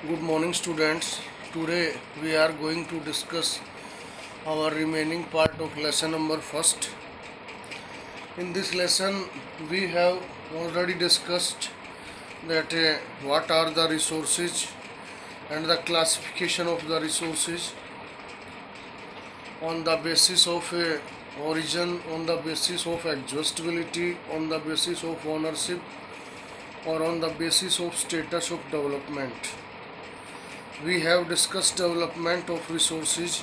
Good morning, students. Today we are going to discuss our remaining part of lesson number first. In this lesson, we have already discussed that what are the resources and the classification of the resources on the basis of origin, on the basis of exhaustibility, on the basis of ownership, or on the basis of status of development. We have discussed development of resources,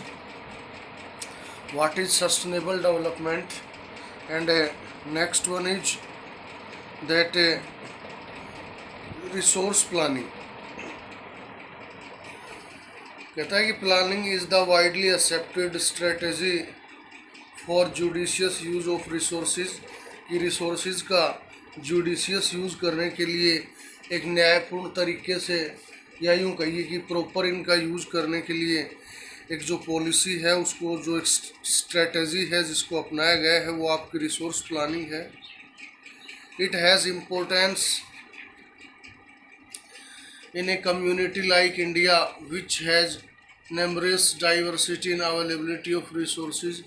what is sustainable development, and next one is that resource planning. कहता है कि planning is the widely accepted strategy for judicious use of resources, कि resources का judicious use करने के लिए एक न्यायपूर्ण तरीके से, या यूँ कहिए कि प्रॉपर इनका यूज़ करने के लिए एक जो पॉलिसी है, उसको जो एक स्ट्रेटजी है जिसको अपनाया गया है, वो आपकी रिसोर्स प्लानिंग है. It has importance in a community like India which has numerous diversity in availability of resources.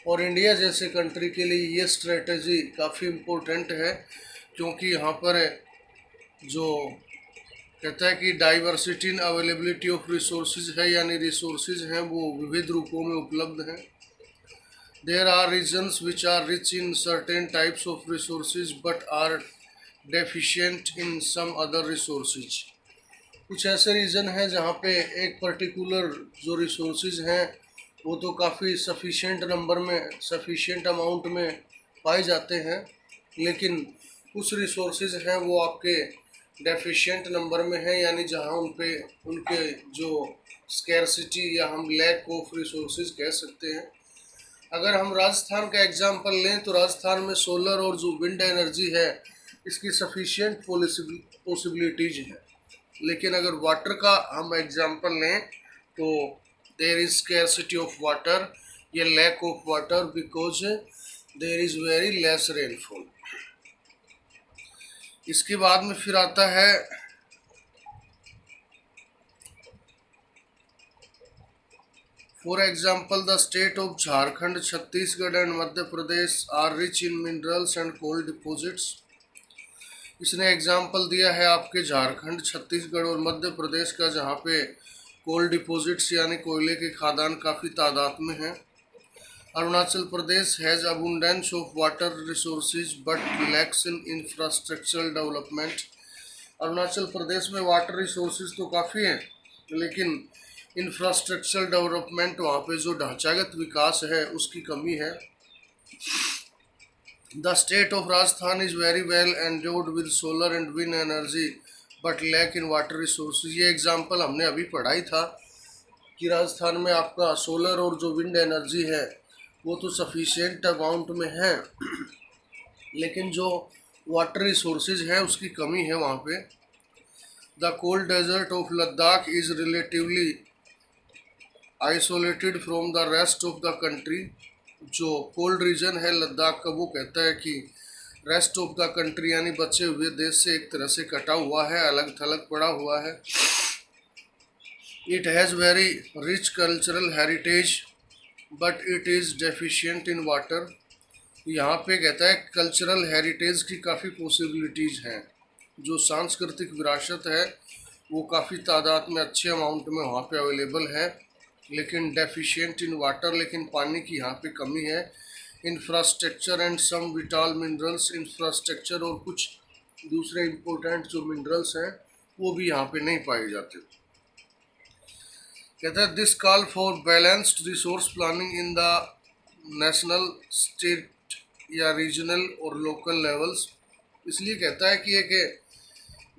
और इंडिया जैसे कंट्री के लिए ये स्ट्रेटजी काफ़ी इम्पोर्टेंट है, क्योंकि यहाँ पर जो कहता है कि diversity in availability of resources है, यानी रिसोर्सेज हैं वो विविध रूपों में उपलब्ध हैं. There are regions which are rich in certain types of resources but are deficient in some other resources. कुछ ऐसे रीज़न हैं जहाँ पे एक पर्टिकुलर जो रिसोर्सेज हैं वो तो काफ़ी सफिशिएंट नंबर में, सफिशिएंट अमाउंट में पाए जाते हैं, लेकिन कुछ रिसोर्सेज हैं वो आपके डेफिशिएंट नंबर में हैं, यानी जहाँ उनके जो स्कैरसिटी या हम लैक ऑफ रिसोर्सेज कह सकते हैं. अगर हम राजस्थान का एग्जांपल लें तो राजस्थान में सोलर और जो विंड एनर्जी है इसकी सफिशिएंट पॉसिबिलिटीज है, लेकिन अगर वाटर का हम एग्जांपल लें तो there is scarcity of water या lack of water because there is very less rainfall. इसके बाद में फिर आता है for example the state of Jharkhand, Chhattisgarh and Madhya Pradesh are rich in minerals and coal deposits. इसने एग्जाम्पल दिया है आपके झारखंड, छत्तीसगढ़ और मध्य प्रदेश का, जहाँ पे कोल डिपॉजिट्स यानी कोयले के खादान काफ़ी तादाद में हैं. Arunachal Pradesh has abundance of water resources but lacks in infrastructural development. Arunachal Pradesh में वाटर रिसोर्सेज तो काफ़ी हैं, लेकिन इंफ्रास्ट्रक्चरल डेवलपमेंट, वहाँ पे जो ढांचागत विकास है उसकी कमी है. The state of Rajasthan is very well endowed with solar and wind energy but lack in water resources. ये एग्जाम्पल हमने अभी पढ़ा ही था कि राजस्थान में आपका सोलर और जो विंड एनर्जी है वो तो सफिशिएंट अमाउंट में है, लेकिन जो वाटर रिसोर्सेज है उसकी कमी है वहाँ पे. The cold desert of Ladakh is relatively isolated from the rest of the country. जो कोल्ड रीजन है लद्दाख का वो कहता है कि रेस्ट ऑफ द कंट्री यानी बचे हुए देश से एक तरह से कटा हुआ है, अलग थलग पड़ा हुआ है. It has very rich cultural heritage but it is deficient in water. यहाँ पे कहता है कल्चरल हेरिटेज की काफ़ी पॉसिबिलिटीज़ हैं, जो सांस्कृतिक विरासत है वो काफ़ी तादाद में अच्छे अमाउंट में वहाँ पे अवेलेबल है, लेकिन डेफिशिएंट इन वाटर, लेकिन पानी की यहाँ पे कमी है. Infrastructure and some vital minerals, infrastructure और कुछ दूसरे इम्पोर्टेंट जो मिनरल्स हैं वो भी यहाँ पे नहीं पाए जाते. कहता है this call for balanced resource planning in the national, state या रीजनल और लोकल लेवल्स. इसलिए कहता है कि एक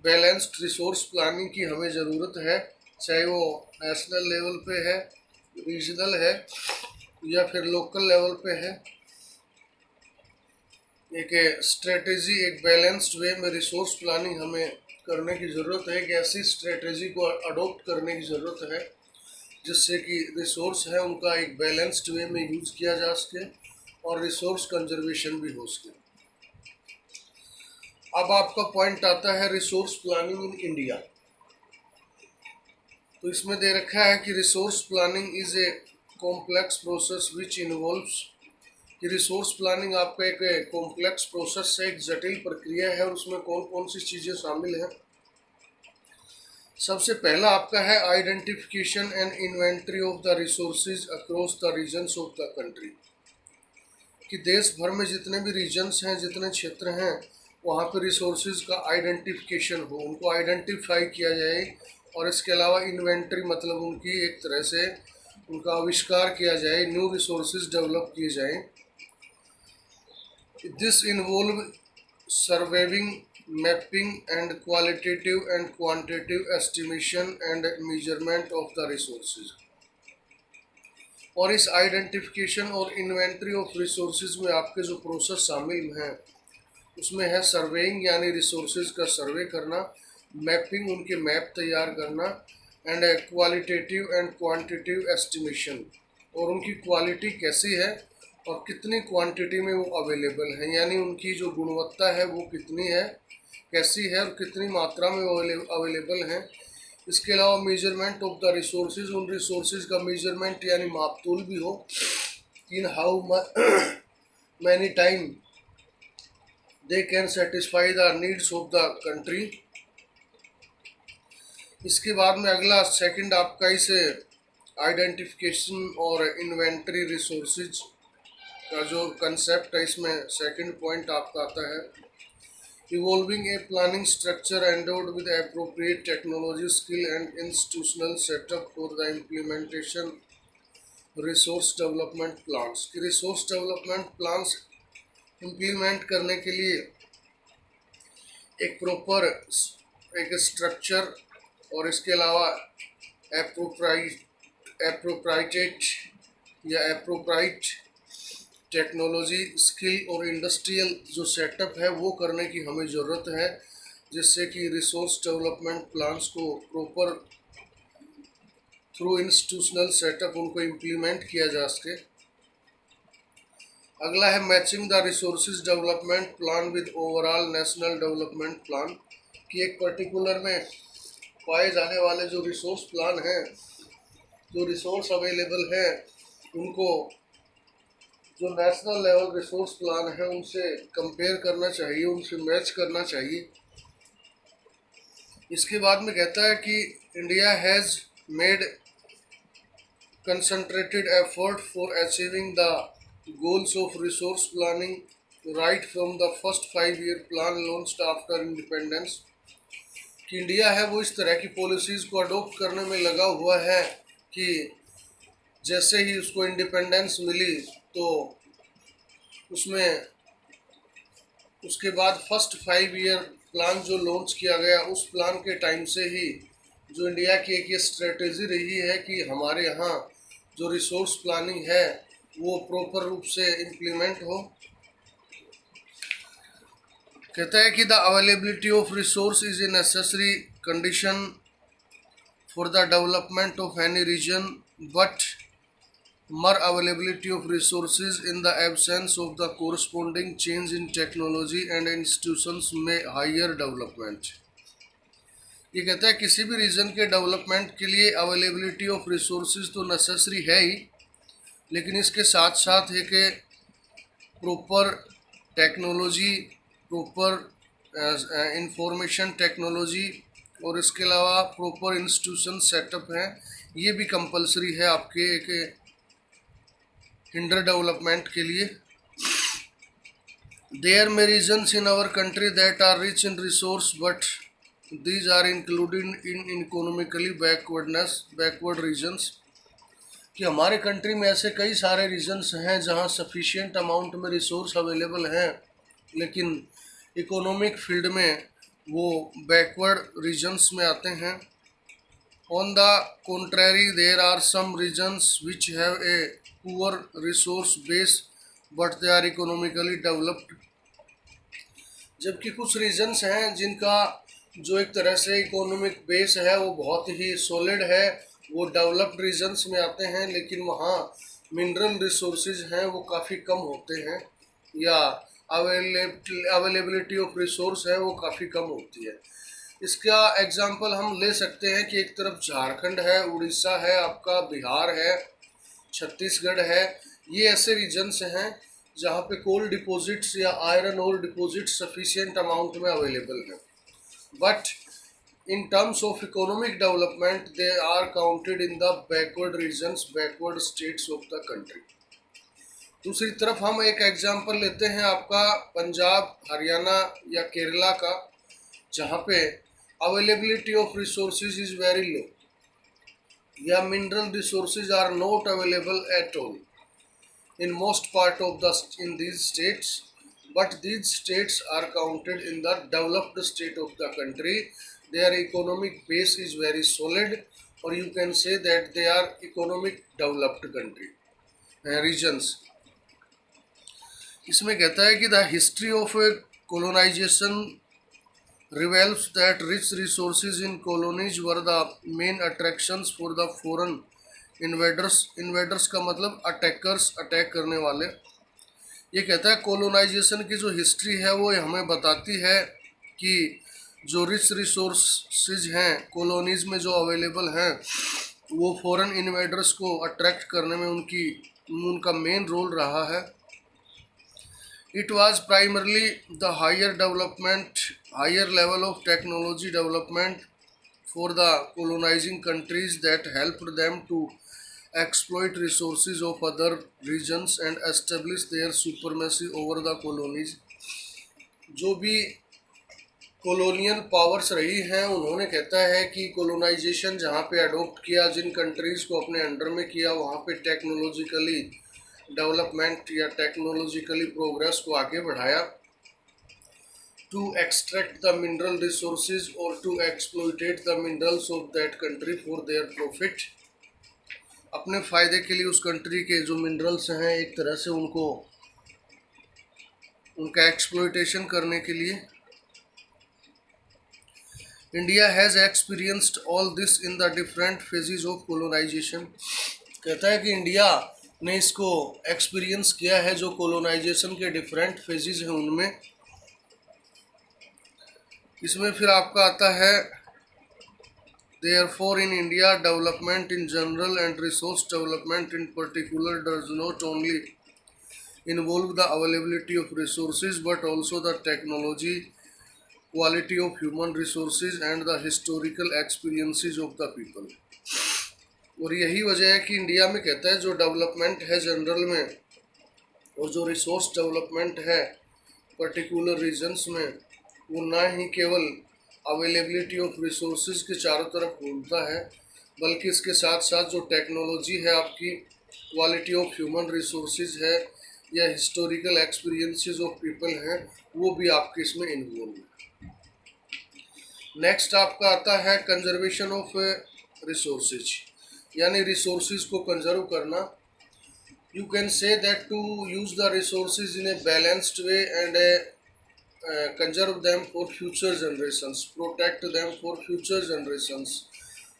बैलेंस्ड रिसोर्स प्लानिंग की हमें ज़रूरत है, चाहे वो नेशनल लेवल पे है, रीजनल है या फिर लोकल लेवल पे है. एक स्ट्रेटेजी, एक बैलेंस्ड वे में रिसोर्स प्लानिंग हमें करने की ज़रूरत है. एक ऐसी स्ट्रेटेजी को अडोप्ट करने की ज़रूरत है जिससे कि रिसोर्स है उनका एक बैलेंस्ड वे में यूज़ किया जा सके और रिसोर्स कंजर्वेशन भी हो सके. अब आपका पॉइंट आता है रिसोर्स प्लानिंग इन इंडिया. तो इसमें दे रखा है कि resource planning is a complex process which involves, कि रिसोर्स प्लानिंग आपका एक कॉम्प्लेक्स प्रोसेस है, एक जटिल प्रक्रिया है, और उसमें कौन कौन सी चीज़ें शामिल हैं। सबसे पहला आपका है identification and inventory of the resources across the regions of the country, कि देश भर में जितने भी रीजन्स हैं, जितने क्षेत्र हैं, वहाँ पे रिसोर्सेज का आइडेंटिफिकेशन हो, उनको आइडेंटिफाई किया जाए, और इसके अलावा इन्वेंट्री मतलब उनकी एक तरह से उनका आविष्कार किया जाए, न्यू रिसोर्सेज डेवलप किए जाएँ। This involve surveying, mapping and qualitative and quantitative estimation and measurement of the resources। और इस आइडेंटिफिकेशन और इन्वेंट्री ऑफ रिसोर्सेज में आपके जो प्रोसेस शामिल हैं उसमें है सर्वेइंग यानी रिसोर्सेज का सर्वे करना, मैपिंग उनके मैप तैयार करना, and qualitative and quantitative estimation, और उनकी क्वालिटी कैसी है और कितनी क्वांटिटी में वो अवेलेबल हैं, यानी उनकी जो गुणवत्ता है वो कितनी है, कैसी है और कितनी मात्रा में अवेलेबल हैं। इसके अलावा मेजरमेंट ऑफ द रिसोर्सेज, उन रिसोर्सेज का मेजरमेंट यानी मापतोल भी हो, in how many time they can satisfy the needs of the country. इसके बाद में अगला सेकंड आपका इसे आइडेंटिफिकेशन और इन्वेंट्री रिसोर्सेज का जो कंसेप्ट है, इसमें सेकंड पॉइंट आपका आता है evolving a planning structure endowed with appropriate technology skill and institutional setup for the implementation resource development plans, कि रिसोर्स डेवलपमेंट प्लान्स इम्प्लीमेंट करने के लिए एक प्रॉपर एक स्ट्रक्चर और इसके अलावा एप्रोप्राइटेट या एप्रोप्राइट टेक्नोलॉजी स्किल और इंडस्ट्रियल जो सेटअप है वो करने की हमें ज़रूरत है, जिससे कि रिसोर्स डेवलपमेंट प्लान्स को प्रॉपर थ्रू इंस्टीट्यूशनल सेटअप उनको इम्प्लीमेंट किया जा सके। अगला है matching the resources development plan with overall national development plan, कि एक पर्टिकुलर में पाए जाने वाले जो रिसोर्स प्लान हैं, जो रिसोर्स अवेलेबल है, उनको जो नेशनल लेवल रिसोर्स प्लान है उनसे कंपेयर करना चाहिए, उनसे मैच करना चाहिए। इसके बाद में कहता है कि India has made concentrated effort for achieving the goals of resource planning right from the first 5-year plan launched after independence, कि इंडिया है वो इस तरह की पॉलिसीज़ को अडोप्ट करने में लगा हुआ है कि जैसे ही उसको इंडिपेंडेंस मिली तो उसमें उसके बाद फर्स्ट 5-year प्लान जो लॉन्च किया गया, उस प्लान के टाइम से ही जो इंडिया की एक ये स्ट्रेटेजी रही है कि हमारे यहाँ जो रिसोर्स प्लानिंग है वो प्रॉपर रूप से इम्प्लीमेंट हो। कहता है कि the availability of resource is a necessary condition for the development of any region, but mere availability of resources in the absence of the corresponding change in technology and institutions may हायर development. ये कहता है किसी भी reason के development के लिए availability of resources तो नेसेसरी है ही, लेकिन इसके साथ साथ है कि proper technology, proper information technology और इसके अलावा प्रॉपर इंस्टीट्यूशन सेटअप है, ये भी कंपलसरी है आपके एक हिंडर डेवलपमेंट के लिए। There may regions in our country that are rich in resource but these are included in economically backward regions, कि हमारे कंट्री में ऐसे कई सारे रीजन्स हैं जहां सफिशिएंट अमाउंट में रिसोर्स अवेलेबल हैं, लेकिन इकोनॉमिक फील्ड में वो बैकवर्ड रीजन्स में आते हैं। On the contrary there are some regions which have a poor resource base but they are economically developed, जबकि कुछ रीजन्स हैं जिनका जो एक तरह से इकोनॉमिक बेस है वो बहुत ही सॉलिड है, वो डेवलप्ड रीजन्स में आते हैं, लेकिन वहाँ मिनरल रिसोर्सेज हैं वो काफ़ी कम होते हैं, या अवेलेबिलिटी ऑफ रिसोर्स है वो काफ़ी कम होती है। इसका एग्जाम्पल हम ले सकते हैं कि एक तरफ झारखंड है, उड़ीसा है, आपका बिहार है, छत्तीसगढ़ है। ये ऐसे रीजन्स हैं जहाँ पे कोल डिपॉजिट्स या iron ore deposit sufficient amount में अवेलेबल हैं, but in terms of economic development they are counted in the backward regions, backward states of the country. दूसरी तरफ हम एक एग्जांपल लेते हैं आपका पंजाब, हरियाणा या केरला का, जहाँ पे availability of resources is very low या mineral resources are not available at all in most part of the in these states, but these states are counted in the developed state of the country. Their economic base is very solid, or you can say that they are economic developed country regions. इसमें कहता है कि the history of a colonization reveals that rich resources in colonies were the main attractions for the foreign invaders का मतलब attackers, attack करने वाले। ये कहता है कोलोनाइजेशन की जो हिस्ट्री है वो हमें बताती है कि जो रिच रिसोर्सेज हैं कॉलोनीज में जो अवेलेबल हैं वो फॉरेन इन्वेडर्स को अट्रैक्ट करने में उनका मेन रोल रहा है। It was primarily the higher level of technology development for the colonizing countries that helped them to exploit resources of other regions and establish their supremacy over the colonies. जो भी colonial powers रही हैं उन्होंने कहता है कि colonisation जहाँ पे अडोप्ट किया, जिन कंट्रीज़ को अपने अंडर में किया, वहाँ पे टेक्नोलॉजिकली डेवलपमेंट या टेक्नोलॉजिकली प्रोग्रेस को आगे बढ़ाया, to extract the mineral resources or to exploitate the minerals of that country for their profit. अपने फ़ायदे के लिए उस कंट्री के जो मिनरल्स हैं एक तरह से उनका एक्सप्लोइटेशन करने के लिए। India has experienced all this in the different phases of colonization. कहता है कि इंडिया ने इसको एक्सपीरियंस किया है जो कोलोनाइजेशन के डिफरेंट फेजेस हैं उनमें। इसमें फिर आपका आता है therefore in India development in general and resource development in particular does not only involve the availability of resources but also the technology, quality of human resources and the historical experiences of the people. और यही वजह है कि India में कहता है जो development है जनरल में और जो रिसोर्स डेवलपमेंट है पर्टिकुलर रीजन्स में वो ना ही केवल अवेलेबिलिटी ऑफ रिसोर्सेज के चारों तरफ घूमता है बल्कि इसके साथ साथ जो टेक्नोलॉजी है, आपकी क्वालिटी ऑफ ह्यूमन रिसोर्सेज है या हिस्टोरिकल एक्सपीरियंसेस ऑफ पीपल हैं, वो भी आपके इसमें इन्वॉल्व है। नेक्स्ट आपका आता है कंजर्वेशन ऑफ रिसोर्सेज, यानी रिसोर्सेज को कंजर्व करना। You can say that to use the resources in a balanced way and conserve them for future generations, protect them for future generations,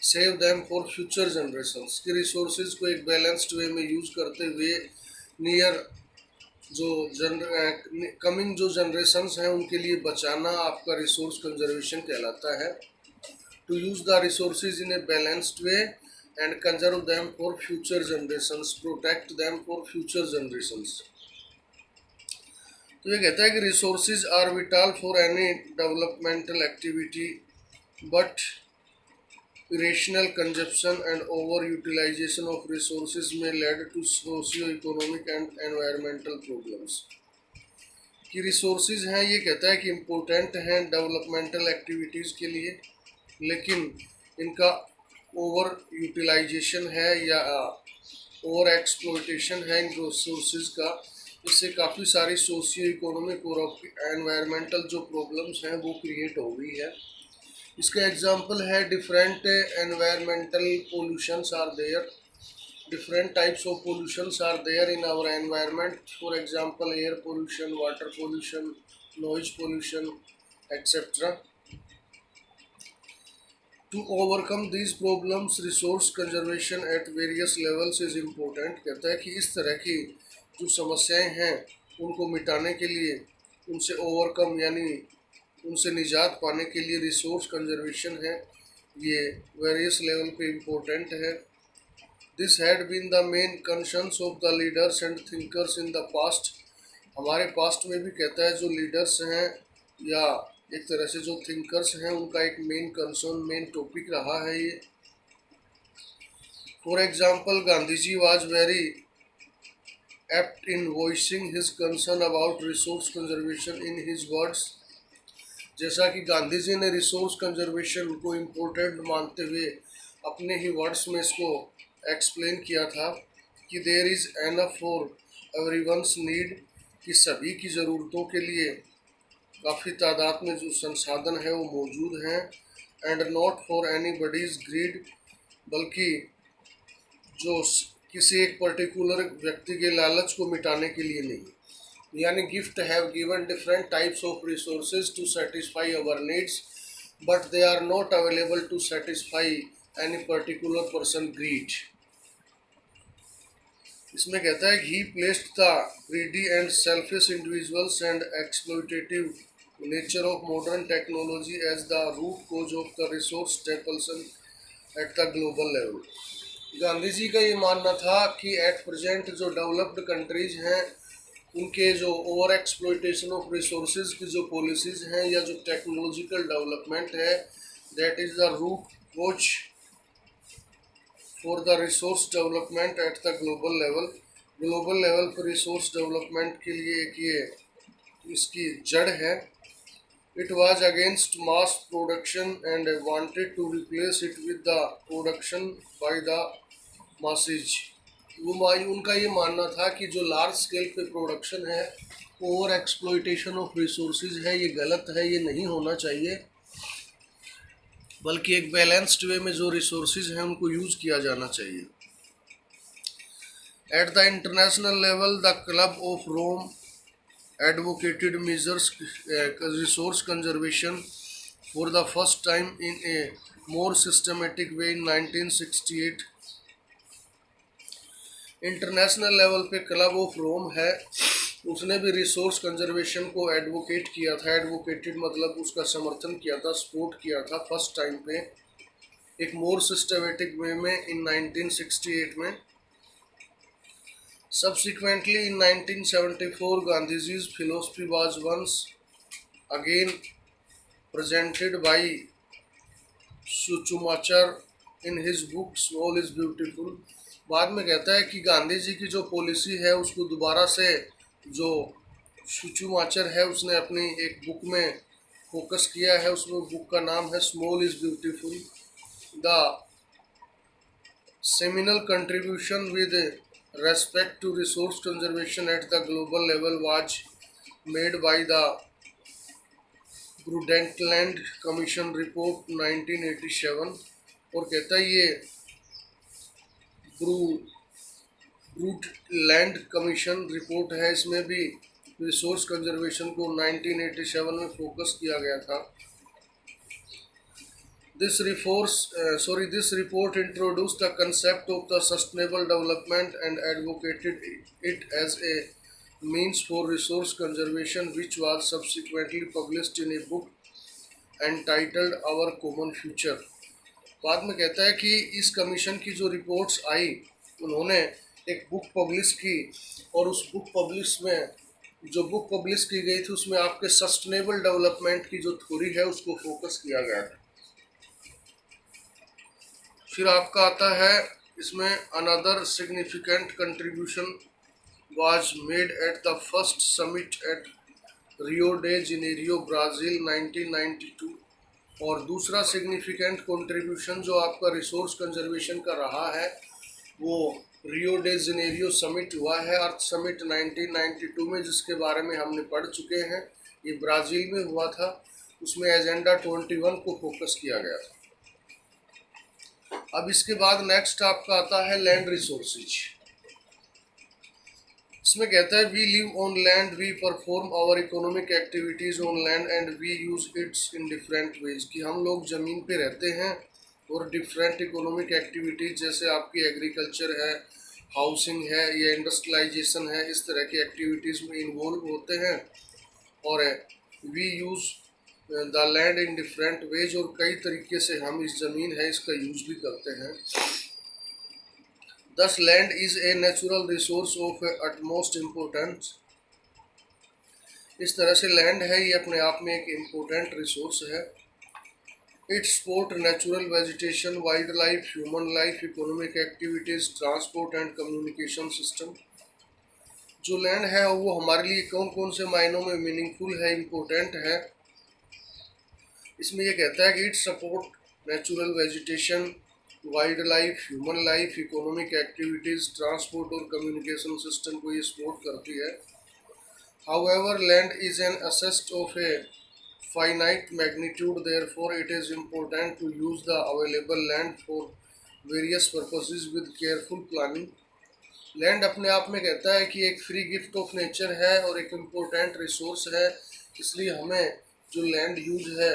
save them for future generations। कि resources को एक balanced way में use करते हुए near जो coming जो generations हैं उनके लिए बचाना आपका रिसोर्स कंजर्वेशन कहलाता है। To use the resources in a balanced way and conserve them for future generations, protect them for future generations. तो ये कहता है कि resources are vital for any developmental activity but irrational consumption and over utilization of resources may lead to socio-economic and environmental problems। कि resources हैं ये कहता है कि इम्पोर्टेंट हैं डेवलपमेंटल एक्टिविटीज़ के लिए, लेकिन इनका ओवर यूटिलाइजेशन है या ओवर एक्सप्लोइटेशन है इन रिसोर्सेज का, इससे काफ़ी सारी सोशियो इकोनॉमिक और एनवायरमेंटल जो प्रॉब्लम्स हैं वो क्रिएट हो गई है। इसका एग्जांपल है different environmental pollutions are there, different types of pollutions are there in our environment, for example air pollution, water pollution, noise pollution etcetera. To overcome these problems resource conservation at various levels is important. कहता है कि इस तरह की जो समस्याएं हैं उनको मिटाने के लिए, उनसे ओवरकम यानी उनसे निजात पाने के लिए रिसोर्स कंजर्वेशन है, ये वेरियस लेवल पे इम्पोर्टेंट है। This had been the main concerns of the leaders and thinkers in the past. हमारे पास्ट में भी कहता है जो लीडर्स हैं या एक तरह से जो थिंकर्स हैं उनका एक मेन कंसर्न, मेन टॉपिक रहा है ये। For example Gandhi ji was very apt in voicing his concern about resource conservation in his words. जैसा कि गांधी जी ने रिसोर्स कंजर्वेशन को इम्पोर्टेंट मानते हुए अपने ही वर्ड्स में इसको एक्सप्लेन किया था कि there is enough for everyone's need, कि सभी की ज़रूरतों के लिए काफ़ी तादाद में जो संसाधन है वो मौजूद हैं। And not for anybody's greed, बल्कि जो किसी एक पर्टिकुलर व्यक्ति के लालच को मिटाने के लिए नहीं। यानी gift have given different types of resources to satisfy our needs, but they are not available to satisfy any particular person greed. इसमें कहता है he placed the greedy and selfish individuals and exploitative nature of modern technology as the root cause of the resource depletion at the global level. Gandhi ji का ये मानना था कि at present जो developed countries हैं उनके जो ओवर एक्सप्लॉयटेशन ऑफ रिसोर्सेज की जो पॉलिसीज़ हैं या जो टेक्नोलॉजिकल डेवलपमेंट है, that is the root cause for the resource development at the global level. Global level पर रिसोर्स डेवलपमेंट के लिए एक ये इसकी जड़ है। It was against mass production and wanted to replace it with the production by the masses. उनका ये मानना था कि जो लार्ज स्केल पे प्रोडक्शन है, ओवर एक्सप्लॉयटेशन ऑफ रिसोर्सेज है, ये गलत है, ये नहीं होना चाहिए, बल्कि एक बैलेंस्ड वे में जो रिसोर्सेज हैं उनको यूज़ किया जाना चाहिए। At the international level the club of Rome advocated measures resource conservation for the first time in a more systematic way in 1968। International level पे क्लब ऑफ रोम है, उसने भी रिसोर्स कंजर्वेशन को एडवोकेट किया था। एडवोकेटेड मतलब उसका समर्थन किया था, सपोर्ट किया था फर्स्ट टाइम पे एक मोर सिस्टमेटिक वे में इन 1968 में। Subsequently, in 1974, Gandhiji's philosophy was once again presented by Suchumachar in his book Small is Beautiful। बाद में कहता है कि गांधी जी की जो पॉलिसी है उसको दोबारा से जो सुचुमाचर है उसने अपनी एक बुक में फोकस किया है। उसमें बुक का नाम है small is beautiful. The seminal contribution with respect to resource conservation at the global level was made by the Brundtland Commission Report 1987। और कहता है ये ब्रूटलैंड कमीशन रिपोर्ट है, इसमें भी रिसोर्स कंजर्वेशन को 1987 में फोकस किया गया था। This report introduced the concept of the sustainable development and advocated it as a means for resource conservation, which was subsequently published in a book entitled Our Common Future। बाद में कहता है कि इस कमीशन की जो रिपोर्ट्स आई, उन्होंने एक बुक पब्लिश की और उस बुक पब्लिश की गई थी उसमें आपके सस्टेनेबल डेवलपमेंट की जो थ्योरी है उसको फोकस किया गया है। फिर आपका आता है इसमें another significant contribution was made at the first summit at Rio de Janeiro Brazil 1992। और दूसरा सिग्निफिकेंट कंट्रीब्यूशन जो आपका रिसोर्स कंजर्वेशन का रहा है वो रियो डे जेनेरियो समिट हुआ है, अर्थ समिट 1992 में, जिसके बारे में हमने पढ़ चुके हैं। ये ब्राज़ील में हुआ था, उसमें एजेंडा 21 को फोकस किया गया था। अब इसके बाद नेक्स्ट आपका आता है लैंड रिसोर्सेज। इसमें कहता है we live on land, we perform our economic activities on land and we use its in different ways. कि हम लोग ज़मीन पे रहते हैं और डिफरेंट इकोनॉमिक एक्टिविटीज़ जैसे आपकी एग्रीकल्चर है, हाउसिंग है या इंडस्ट्रियलाइजेशन है, इस तरह की एक्टिविटीज़ में इन्वॉल्व होते हैं। और we use the land in different ways, और कई तरीके से हम इस ज़मीन है इसका यूज भी करते हैं। दस land is a natural resource of utmost importance. इस तरह से लैंड है ये अपने आप में एक इम्पोर्टेंट रिसोर्स है। It support natural vegetation, wild life, human life, economic activities, transport and communication system. जो लैंड है वो हमारे लिए कौन कौन से मायनों में मीनिंगफुल है, इम्पोर्टेंट है, इसमें ये कहता है कि it support natural vegetation, wild life, human life, economic activities, transport और कम्युनिकेशन सिस्टम को ये सपोर्ट करती है। However land is an asset of A finite magnitude, therefore it is important to use the available land for various purposes with careful planning। Land अपने आप में कहता है कि एक फ्री गिफ्ट ऑफ नेचर है और एक इम्पोर्टेंट रिसोर्स है, इसलिए हमें जो लैंड यूज है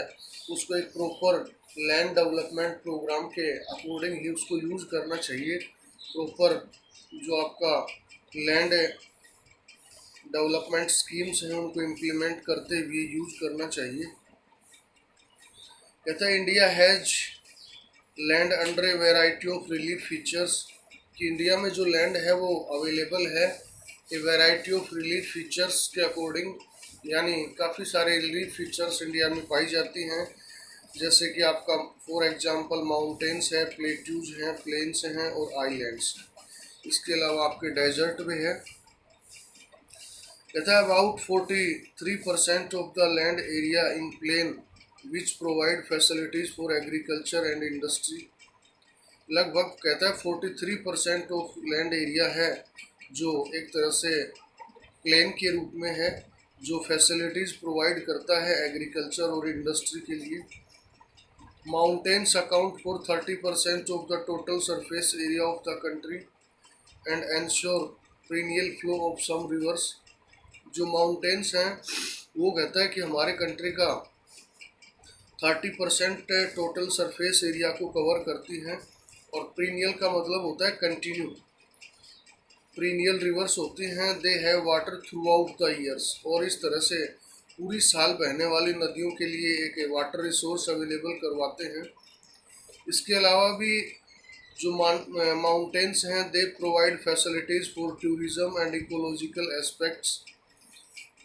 उसको एक प्रॉपर लैंड डेवलपमेंट प्रोग्राम के अकॉर्डिंग ही उसको यूज़ करना चाहिए। प्रॉपर जो आपका लैंड डेवलपमेंट स्कीम्स हैं उनको इम्प्लीमेंट करते हुए यूज करना चाहिए। कहता है India has land under a variety of relief features, कि इंडिया में जो लैंड है वो अवेलेबल है a variety of relief features के अकॉर्डिंग, यानी काफ़ी सारे रिलीफ फीचर्स इंडिया में पाई जाती हैं, जैसे कि आपका फॉर एग्जांपल माउंटेन्स है, प्लेट्यूज हैं, प्लेन्स हैं और आइलैंड्स। इसके अलावा आपके डेजर्ट भी है। कहता है about 43% of the land area in plain which provide facilities for agriculture and industry. लगभग कहता है 43% ऑफ लैंड एरिया है जो एक तरह से प्लेन के रूप में है, जो फैसिलिटीज़ प्रोवाइड करता है एग्रीकल्चर और इंडस्ट्री के लिए। Mountains account for 30% of the total surface area of the country and ensure period flow of some rivers. जो माउंटेन्स हैं वो कहता है कि हमारे कंट्री का 30% टोटल सरफेस एरिया को कवर करती हैं, और पीरियड का मतलब होता है कंटिन्यू। पीरियड रिवर्स होती हैं, they have water through out the years, और इस तरह से पूरी साल बहने वाली नदियों के लिए एक वाटर रिसोर्स अवेलेबल करवाते हैं। इसके अलावा भी जो माउंटेन्स हैं they provide facilities for tourism and ecological aspects.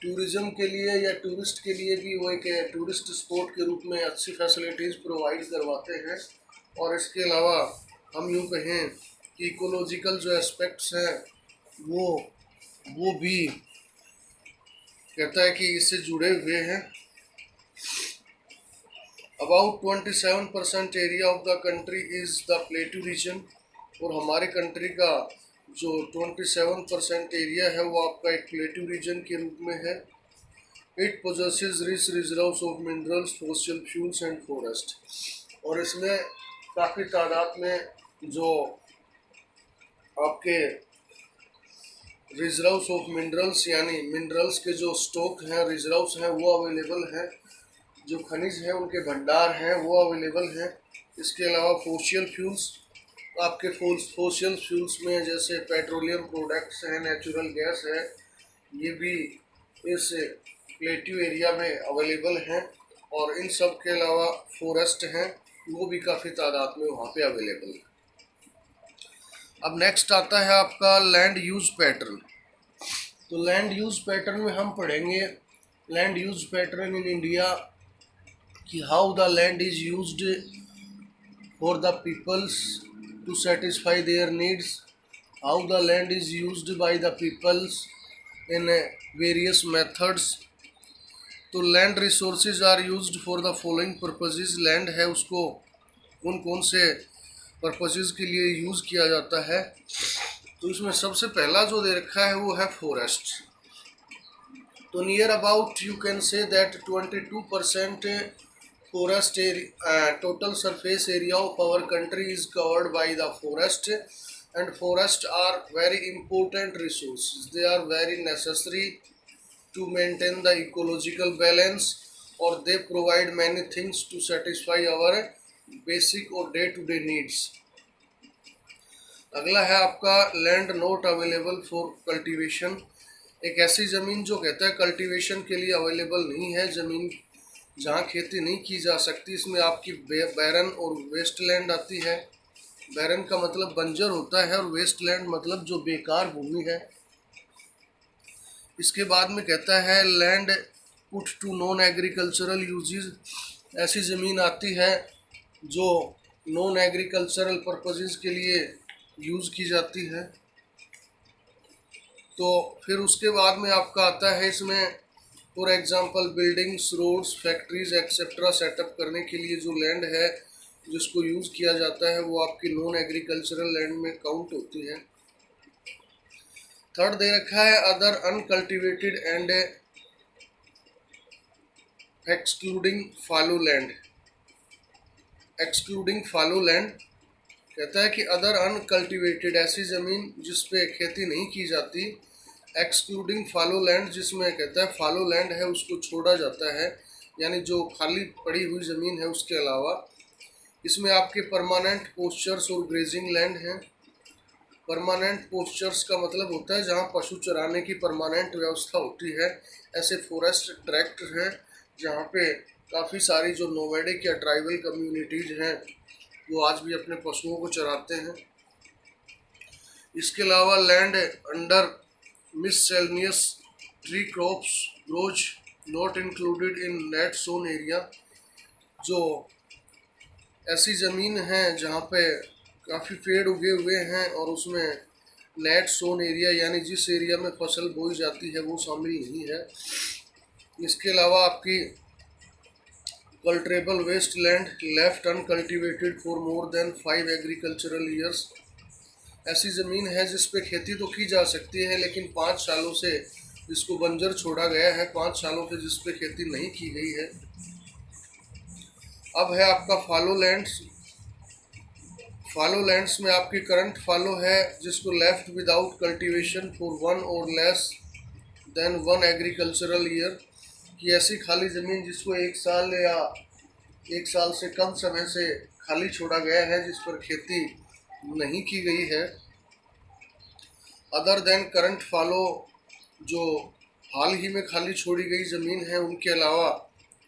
Tourism के लिए या टूरिस्ट के लिए भी वो एक टूरिस्ट स्पॉट के रूप में अच्छी फैसिलिटीज़ प्रोवाइड करवाते हैं। और इसके अलावा हम यूँ कहें कि इकोलॉजिकल जो एस्पेक्ट्स हैं वो भी कहता है कि इससे जुड़े हुए हैं। About 27% area of the country is the plateau region, और हमारे कंट्री का जो 27% एरिया है वो आपका एक प्लेटू रीजन के रूप में है। It possesses rich reserves of minerals, fossil fuels and forest, और इसमें काफ़ी तादाद में जो आपके रिजर्व्स ऑफ मिनरल्स यानी मिनरल्स के जो स्टॉक हैं, रिजर्व्स हैं वो अवेलेबल हैं, जो खनिज हैं उनके भंडार हैं वो अवेलेबल हैं। इसके अलावा फॉसिल फ्यूल्स, आपके फॉसिल फ्यूल्स में जैसे पेट्रोलियम प्रोडक्ट्स हैं, नेचुरल गैस है, ये भी इस प्लेट्यू एरिया में अवेलेबल हैं। और इन सब के अलावा फॉरेस्ट हैं वो भी काफ़ी तादाद में वहाँ पे अवेलेबल है। अब नेक्स्ट आता है आपका लैंड यूज पैटर्न। तो लैंड यूज पैटर्न में हम पढ़ेंगे land use pattern in India, कि how the land is used for the peoples to satisfy their needs, how the land is used by the peoples in various methods। तो land resources are used for the following purposes. Land है उसको कौन कौन से purposes के लिए use किया जाता है, तो इसमें सबसे पहला जो दे रखा है वो है फॉरेस्ट। तो near about you can say that 22% forest area, total surface area of our country is covered by the forest, and forests are very important resources. They are very necessary to maintain the ecological balance, or they provide many things to satisfy our basic or day-to-day needs। अगला है आपका land not available for cultivation. एक ऐसी ज़मीन जो कहता है cultivation के लिए अवेलेबल नहीं है, ज़मीन जहाँ खेती नहीं की जा सकती, इसमें आपकी बैरन और वेस्टलैंड आती है। बैरन का मतलब बंजर होता है और वेस्टलैंड मतलब जो बेकार भूमि है। इसके बाद में कहता है land put to non agricultural uses, ऐसी ज़मीन आती है जो नॉन एग्रीकल्चरल पर्पजेज़ के लिए यूज़ की जाती है। तो फिर उसके बाद में आपका आता है इसमें for example buildings, roads, factories etcetera set up करने के लिए जो लैंड है जिसको यूज़ किया जाता है वो आपकी नॉन एग्रीकल्चरल लैंड में काउंट होती है। थर्ड दे रखा है other uncultivated and excluding follow land. Excluding follow land कहता है कि अदर अनकल्टिवेटेड ऐसी ज़मीन जिस पे खेती नहीं की जाती, एक्सक्लूडिंग फॉलो लैंड जिसमें कहता है फॉलो लैंड है उसको छोड़ा जाता है, यानी जो खाली पड़ी हुई ज़मीन है उसके अलावा। इसमें आपके परमानेंट पोस्चर्स और ग्रेजिंग लैंड हैं। परमानेंट पोस्चर्स का मतलब होता है जहाँ पशु चराने की परमानेंट व्यवस्था होती है। ऐसे फॉरेस्ट ट्रैक्ट हैं जहाँ पे काफ़ी सारी जो नोमैडिक या ट्राइबल कम्युनिटीज़ हैं वो आज भी अपने पशुओं को चराते हैं। इसके अलावा land under miscellaneous tree crops groves not included in net sown area, जो ऐसी ज़मीन है जहाँ पे काफ़ी पेड़ उगे हुए हैं और उसमें नेट सोन एरिया यानी जिस एरिया में फसल बोई जाती है वो शामिल नहीं है। इसके अलावा आपकी culturable waste land left uncultivated for more than 5 agricultural years, ऐसी ज़मीन है जिस पे खेती तो की जा सकती है लेकिन 5 सालों से जिसको बंजर छोड़ा गया है, 5 सालों से जिस पे खेती नहीं की गई है। अब है आपका फॉलो लैंड्स। फॉलो लैंड्स में आपकी करंट फॉलो है जिसको लेफ्ट विदाउट कल्टीवेशन फॉर 1 और लेस देन 1 एग्रीकल्चरल ईयर, कि ऐसी खाली ज़मीन जिसको 1 साल या 1 साल से कम समय से खाली छोड़ा गया है जिस पर खेती नहीं की गई है। अदर देन करंट फॉलो, जो हाल ही में खाली छोड़ी गई ज़मीन है उनके अलावा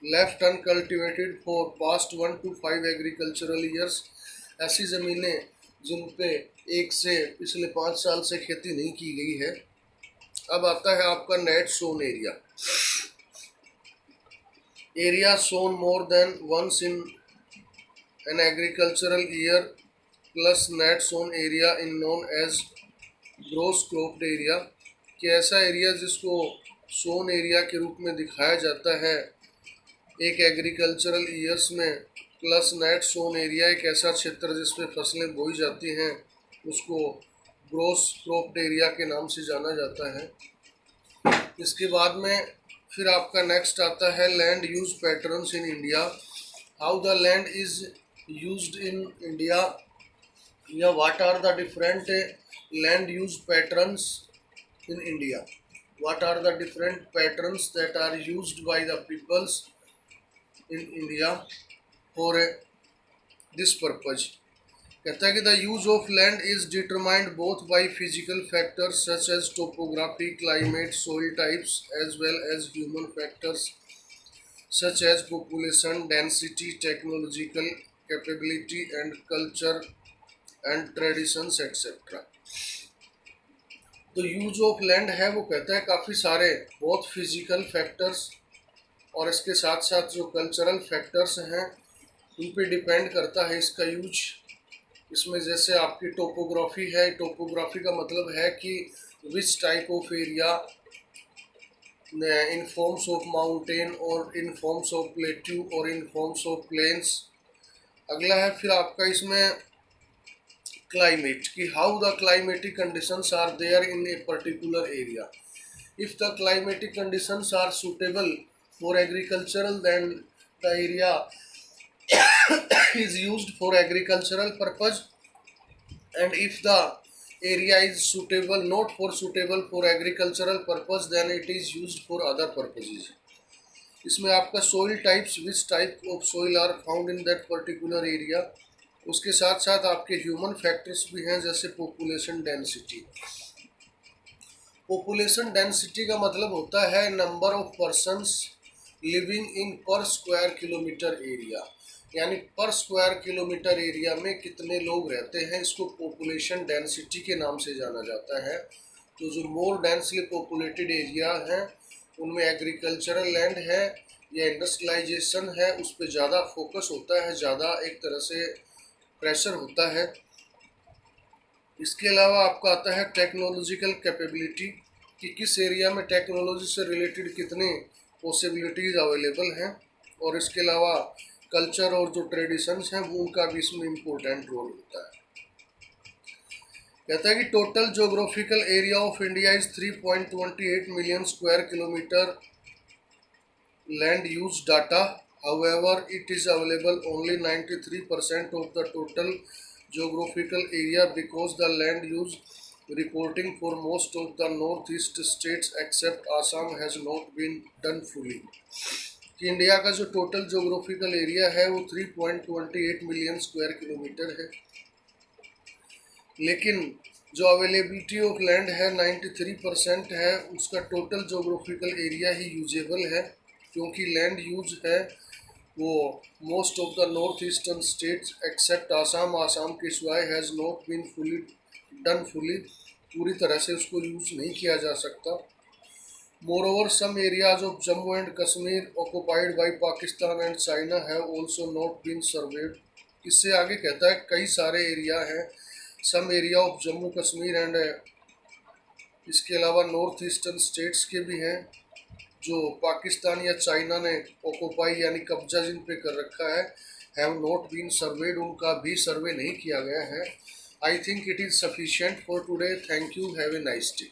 left uncultivated for past 1 to 5 agricultural years, ऐसी ज़मीनें जिन पे 1 से पिछले 5 साल से खेती नहीं की गई है। अब आता है आपका net sown area. Area sown more than once in an agricultural year plus net sown area in known as gross cropped area, कि ऐसा एरिया जिसको सोन एरिया के रूप में दिखाया जाता है एक एग्रीकल्चरल ईयर्स में, प्लस नेट सोन एरिया एक ऐसा क्षेत्र जिसमें फसलें बोई जाती हैं उसको ग्रोस क्रॉप्ड एरिया के नाम से जाना जाता है। इसके बाद में फिर आपका नेक्स्ट आता है land use patterns in India. How the land is used in India, या what are the different land use patterns in India. What are the different patterns that are used by the peoples in India for this purpose? कहता है कि the use of land is determined both by physical factors such as topography, climate, soil types as well as human factors such as population density, technological capability and culture and traditions etc. तो use of land है वो कहता है काफ़ी सारे बहुत physical factors और इसके साथ साथ जो कल्चरल फैक्टर्स हैं उन पे डिपेंड करता है इसका यूज। इसमें जैसे आपकी टोपोग्राफी है, टोपोग्राफी का मतलब है कि which type of area in forms of mountain और इन फॉर्म्स ऑफ प्लेट्यू और इन फॉर्म्स ऑफ प्लेन्स। अगला है फिर आपका इसमें climate, कि how the climatic conditions are there in a particular area. If the climatic conditions are suitable for agricultural, then the area is used for agricultural purpose, and if the area is suitable not for suitable for agricultural purpose, then it is used for other purposes. इसमें आपका soil types, which type of soil are found in that particular area, उसके साथ साथ आपके human factors भी हैं जैसे population density. Population density का मतलब होता है number of persons living in पर स्क्वायर किलोमीटर एरिया, यानी पर स्क्वायर किलोमीटर एरिया में कितने लोग रहते हैं, इसको पॉपुलेशन डेंसिटी के नाम से जाना जाता है। तो जो मोर डेंसली पॉपुलेटेड एरिया हैं उनमें एग्रीकल्चरल लैंड है या इंडस्ट्रियलाइजेशन है, उस पर ज़्यादा फोकस होता है, ज़्यादा एक तरह से प्रेशर होता है। इसके अलावा आपका आता है टेक्नोलॉजिकल कैपेबिलिटी, कि किस एरिया में टेक्नोलॉजी से रिलेटेड कितने पॉसिबिलिटीज़ अवेलेबल हैं। और इसके अलावा कल्चर और जो ट्रेडिशंस हैं वो उनका भी इसमें इम्पोर्टेंट रोल होता है। कहता है कि total geographical area of India is 3.28 million square kilometre land use data. However, it is available only 93% of the total geographical area because the land use reporting for most of the northeast states except Assam has not been done fully. कि India का जो total geographical area है वो 3.28 million square kilometre है, लेकिन जो availability of land है 93% है, उसका टोटल जोग्राफिकल एरिया ही यूजेबल है, क्योंकि लैंड यूज है वो most of the north eastern states except Assam, आसाम के सिवाय has not been fully done fully, पूरी तरह से उसको यूज नहीं किया जा सकता। Moreover some areas of Jammu and Kashmir occupied by Pakistan and China have also not been surveyed. इससे आगे कहता है कई सारे एरिया हैं, some area of Jammu Kashmir and इसके अलावा नॉर्थ ईस्टर्न स्टेट्स के भी हैं जो पाकिस्तान या चाइना ने ऑक्युपाई यानी कब्जा जिन पे कर रखा है, हैव नॉट बीन सर्वेड, उनका भी सर्वे नहीं किया गया है। I think it is sufficient for today. Thank you, have a nice day.